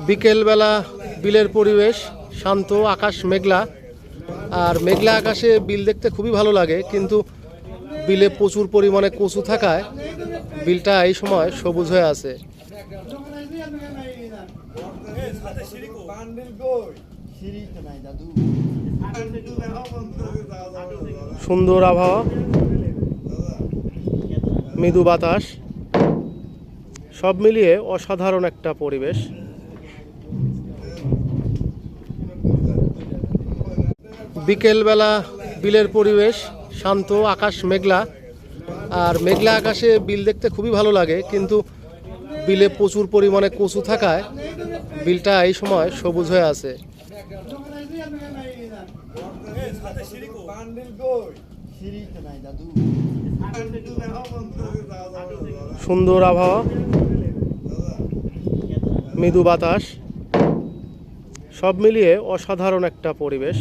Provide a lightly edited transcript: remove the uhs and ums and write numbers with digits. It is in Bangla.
বিকেলবেলা বিলের পরিবেশ শান্ত, আকাশ মেঘলা। আর মেঘলা আকাশে বিল দেখতে খুবই ভালো লাগে, কিন্তু বিলে প্রচুর পরিমাণে কচু থাকায় বিলটা এই সময় সবুজ হয়ে আছে। সুন্দর আবহাওয়া, মৃদু বাতাস, সব মিলিয়ে অসাধারণ একটা পরিবেশ। বিকেলবেলা বিলের পরিবেশ শান্ত, আকাশ মেঘলা। আর মেঘলা আকাশে বিল দেখতে খুবই ভালো লাগে, কিন্তু বিলে প্রচুর পরিমাণে কচু থাকায় বিলটা এই সময় সবুজ হয়ে আছে। সুন্দর আবহাওয়া, মৃদু বাতাস, সব মিলিয়ে অসাধারণ একটা পরিবেশ।